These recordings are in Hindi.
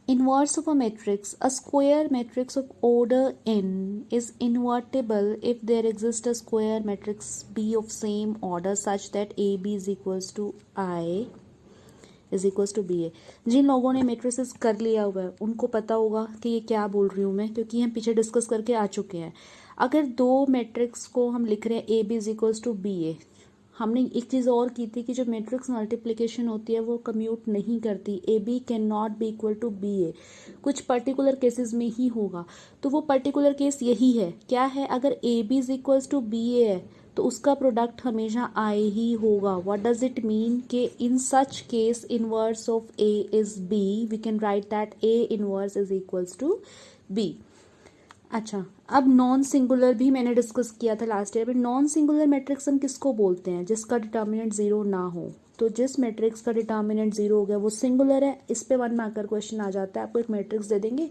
Inverse of a matrix. A square matrix of order n is invertible if there exists a square matrix B of same order such that AB is equals to I is equals to B A. जिन लोगों ने मेट्रिसेस कर लिया हुआ है उनको पता होगा कि ये क्या बोल रही हूँ मैं, क्योंकि हम पीछे डिस्कस करके आ चुके हैं. अगर दो मैट्रिक्स को हम लिख रहे हैं A B is equals to B A, हमने एक चीज़ और की थी कि जो मैट्रिक्स मल्टीप्लिकेशन होती है वो कम्यूट नहीं करती. A B can not be equal to B A, कुछ पर्टिकुलर केसेस में ही होगा. तो वो पर्टिकुलर केस यही है. क्या है? अगर A B is equals to B A है तो उसका प्रोडक्ट हमेशा आई ही होगा. What does it mean? कि in such case inverse of A is B, we can write that A inverse is equals to B. अच्छा, अब नॉन सिंगुलर भी मैंने डिस्कस किया था लास्ट ईयर में. नॉन सिंगुलर मैट्रिक्स हम किसको बोलते हैं? जिसका डिटर्मिनेंट जीरो ना हो. तो जिस मैट्रिक्स का डिटर्मिनेंट जीरो हो गया वो सिंगुलर है. इस पे 1 मार्कर क्वेश्चन आ जाता है. आपको एक मैट्रिक्स दे देंगे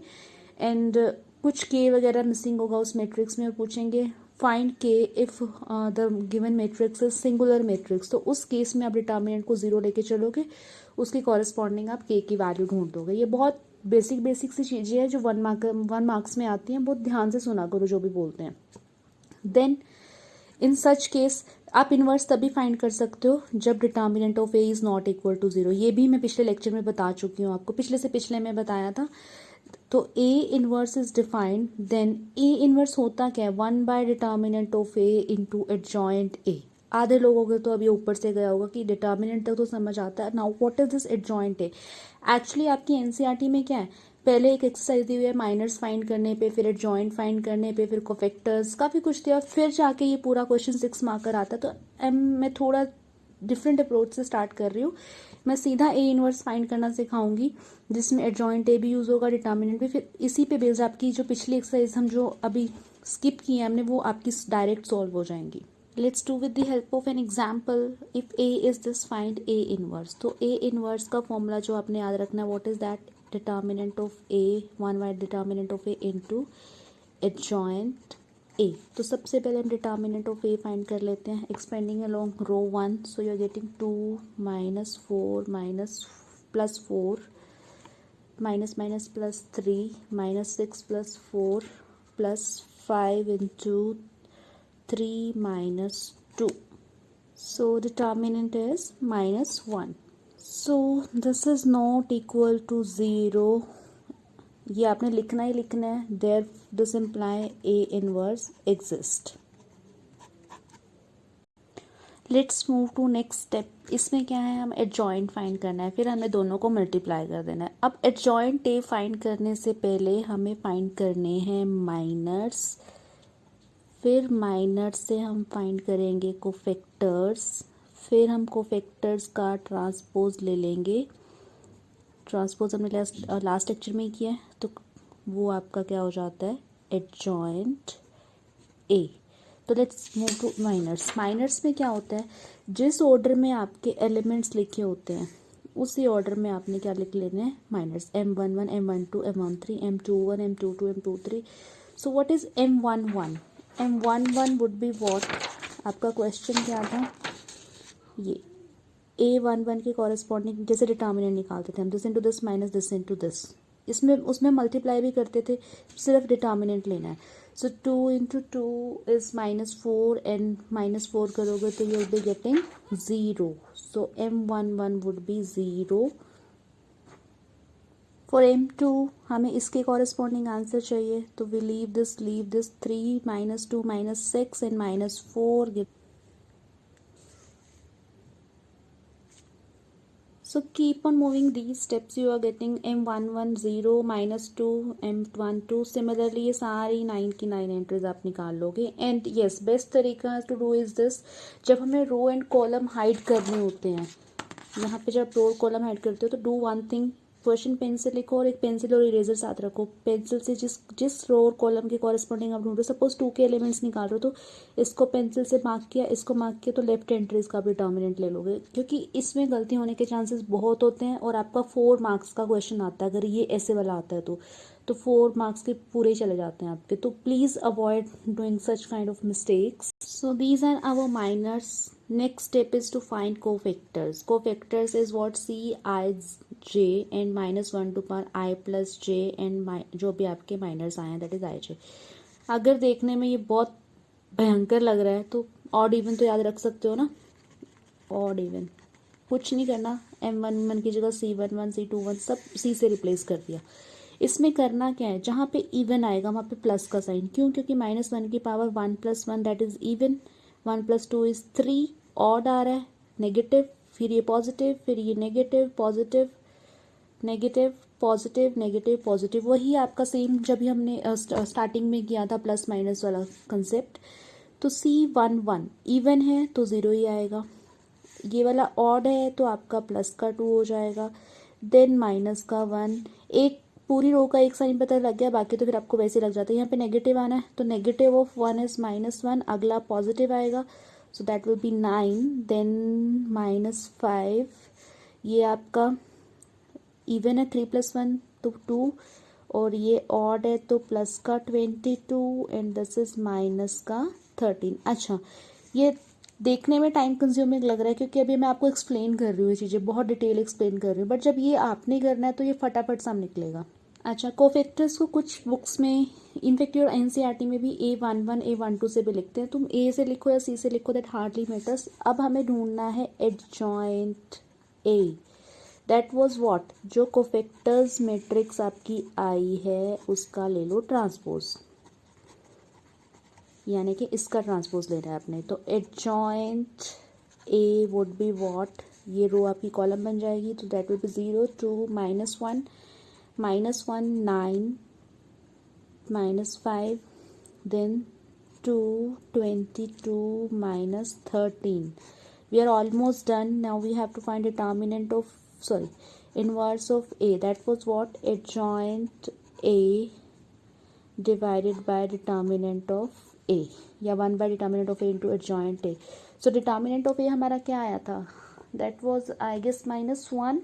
एंड कुछ के वगैरह मिसिंग होगा उस मैट्रिक्स में और पूछेंगे फाइंड के if the given matrix is singular matrix. तो उस केस में आप डिटर्मिनेंट को जीरो लेके चलोगे, उसके कॉरेस्पॉन्डिंग आप के की वैल्यू ढूंढ दोगे. ये बहुत बेसिक सी चीज़ें हैं जो 1 मार्क्स में आती हैं. बहुत ध्यान से सुना करो जो भी बोलते हैं. देन इन सच केस आप इनवर्स तभी फाइंड कर सकते हो जब determinant of A is not equal to zero. ये भी मैं पिछले लेक्चर में बता चुकी हूँ आपको, पिछले से पिछले में बताया था. तो A inverse is defined. Then A inverse होता क्या है? 1 by determinant of A into adjoint A. आधे लोगों के तो अभी ऊपर से गया होगा कि डिटर्मिनेंट तक तो समझ आता है. Now what is this adjoint A? Actually आपकी एनसीईआरटी में क्या है, पहले एक एक्सरसाइज दी हुई है माइनर्स फाइंड करने पे, फिर एडजॉइंट फाइंड करने पे, फिर कोफैक्टर्स, काफ़ी कुछ दिया, फिर जाके ये पूरा क्वेश्चन 6 मार्कर आता है. तो मैं थोड़ा डिफरेंट अप्रोच से स्टार्ट कर रही हूँ. मैं सीधा ए इनवर्स फाइंड करना सिखाऊंगी जिसमें एडजॉइंट ए भी यूज़ होगा, डिटर्मिनेंट भी. फिर इसी पे बेस्ड आपकी जो पिछली एक्सरसाइज हम जो अभी स्किप की है हमने वो आपकी डायरेक्ट सॉल्व हो जाएंगी. Let's do with the help of an example. If A is this find A inverse. तो ए इनवर्स का फॉर्मूला जो आपने याद रखना है, what is that? Determinant of A 1 by determinant of A into adjoint A. तो सबसे पहले हम डिटर्मिनेंट ऑफ ए फाइंड कर लेते हैं. Expanding along row 1, so you are getting 2 minus 4 minus plus 4 minus minus plus 3 minus 6 plus 4 plus 5 into 3 minus 2. So determinant is minus 1. So this is not equal to 0. ये आपने लिखना ही लिखना है. There this imply A inverse exist. Let's move to next step. इसमें क्या है, हम एडजॉइंट फाइंड करना है, फिर हमें दोनों को मल्टीप्लाई कर देना है. अब एडजॉइंट ए फाइंड करने से पहले हमें फाइंड करने हैं माइनर्स. फिर माइनर से हम फाइंड करेंगे कोफैक्टर्स. फिर हम कोफैक्टर्स का ट्रांसपोज ले लेंगे. ट्रांसपोज हमने लास्ट लेक्चर में ही किया है, तो वो आपका क्या हो जाता है? Adjoint A. तो let's move to minors. Minors में क्या होता है, जिस ऑर्डर में आपके एलिमेंट्स लिखे होते हैं उसी ऑर्डर में आपने क्या लिख लेना है? Minors. M11 M12 M13 M21 M22 M23. So what is M11? M11 would be what? आपका क्वेश्चन क्या था? ये A11 के कॉरेस्पॉन्डिंग जैसे डिटर्मिनेंट निकालते थे हम, this into this minus this into this. इसमें उसमें मल्टीप्लाई भी करते थे, सिर्फ डिटर्मिनेंट लेना है. सो 2 इंटू 2 इज -4 एंड -4 करोगे तो you will be getting 0. So M11 would be 0. For M2 हमें इसके कॉरेस्पॉन्डिंग आंसर चाहिए, तो we leave this 3 minus 2 minus 6 and -4. So keep on moving these steps. You are getting M11 0 -2 M12. Similarly ये सारी 9 की 9 एंट्रीज आप निकाल लोगे. एंड येस, बेस्ट तरीका टू डू इज दिस. जब हमें रो एंड कॉलम हाइड करने होते हैं, यहाँ पे जब रो कॉलम हाइड करते हो तो do one thing. Question pen से लिखो और एक पेंसिल और इरेजर साथ रखो. पेंसिल से जिस रो और कॉलम के कॉरेस्पॉन्डिंग आप ढूंढो, सपोज 2 के एलिमेंट्स निकाल रहे हो तो इसको पेंसिल से मार्क किया, इसको मार्क किया, तो लेफ्ट एंट्रीज का भी डिटर्मिनेंट ले लोगे, क्योंकि इसमें गलती होने के चांसेस बहुत होते हैं. और आपका 4 मार्क्स का क्वेश्चन आता है अगर ये ऐसे वाला आता है तो 4 मार्क्स के पूरे चले जाते हैं आपके. तो please avoid doing such kind of mistakes. So these are our minors. Next step is to find cofactors. Cofactors is what C I j and -1 to power I plus j and जो भी आपके माइनर्स आए हैं दैट इज आई जे. अगर देखने में ये बहुत भयंकर लग रहा है तो ऑड इवन तो याद रख सकते हो ना. ऑड इवन कुछ नहीं करना, M1 की जगह C11 C21 सब C से रिप्लेस कर दिया. इसमें करना क्या है, जहाँ पे इवन आएगा वहाँ पे प्लस का साइन. क्यों? क्योंकि -1 की power 1 + 1 that is even. 1 + 2 is 3. Odd आ रहा है नेगेटिव, फिर ये पॉजिटिव, फिर ये negative positive negative positive negative positive. वही आपका सेम जब भी हमने स्टार्टिंग में किया था प्लस माइनस वाला कंसेप्ट. तो C11 इवन है तो 0 ही आएगा. ये वाला ऑड है तो आपका प्लस का 2 हो जाएगा. देन माइनस का 1. एक पूरी रो का एक साइन पता लग गया, बाकी तो फिर आपको वैसे लग जाता है. यहाँ पे नेगेटिव आना है तो नेगेटिव ऑफ 1 इज -1. अगला पॉजिटिव आएगा so that will be 9. Then -5. ये आपका इवन है 3 + 1 तो 2. और ये ऑड है तो प्लस का 22 एंड दिस इज माइनस का 13. अच्छा, ये देखने में टाइम कंज्यूमिंग लग रहा है क्योंकि अभी मैं आपको एक्सप्लेन कर रही हूँ ये चीज़ें, बहुत डिटेल एक्सप्लेन कर रही हूँ, बट जब ये आपने करना है तो ये फटाफट सामने निकलेगा. अच्छा, कोफैक्टर्स को कुछ बुक्स में इनफैक्ट और एनसीईआरटी में भी A11 A12 से भी लिखते हैं. तुम A से लिखो या C से लिखो दैट हार्डली मैटर्स. अब हमें ढूंढना है adjoint A. That was what, जो कोफैक्टर्स मैट्रिक्स आपकी आई है उसका ले लो ट्रांसपोज, यानी कि इसका ट्रांसपोज लेना है आपने. तो adjoint A would be what, ये रो आपकी कॉलम बन जाएगी तो that will B 0 2 -1 -1 9 -5 then 2 22 -13. We are almost done. Now we have to find determinant of inverse of A. That was what, adjoint A divided by determinant of A, या 1 by determinant of A into adjoint A. So determinant of A हमारा क्या आया था, that was I guess -1.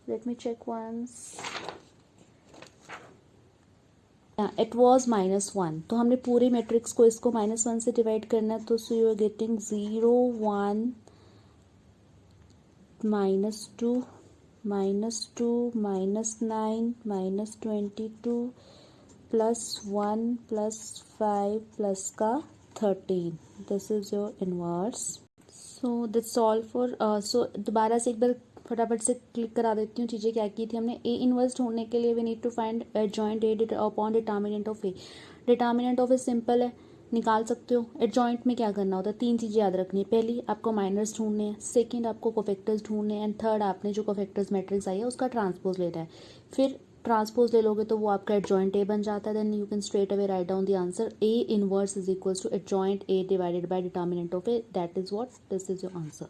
Let me check once. It was -1. तो हमने पूरे मैट्रिक्स को इसको -1 से डिवाइड करना है. तो so you are getting 0 1 -2 -2 -9 -22 +1 +5 plus का 13. This is your inverse. So that's all for. So दोबारा से एक बार फटाफट से क्लिक करा देती हूँ चीज़ें क्या की थी हमने. ए इनवर्स ढूंढने के लिए we need to find adjoint A upon determinant of A. Determinant of A simple है, निकाल सकते हो. एडजॉइंट में क्या करना होता है, 3 चीज़ें याद रखनी है. पहली आपको माइनर्स ढूंढने हैं, सेकंड आपको कोफैक्टर्स ढूंढने हैं, एंड थर्ड आपने जो कोफैक्टर्स मैट्रिक्स आई है उसका ट्रांसपोज लेना है. फिर ट्रांसपोज ले लोगे तो वो आपका एडजॉइंट ए बन जाता है. Then you can straight away write down the answer. A inverse is equals to adjoint A divided by determinant of A. That is what, this is your answer.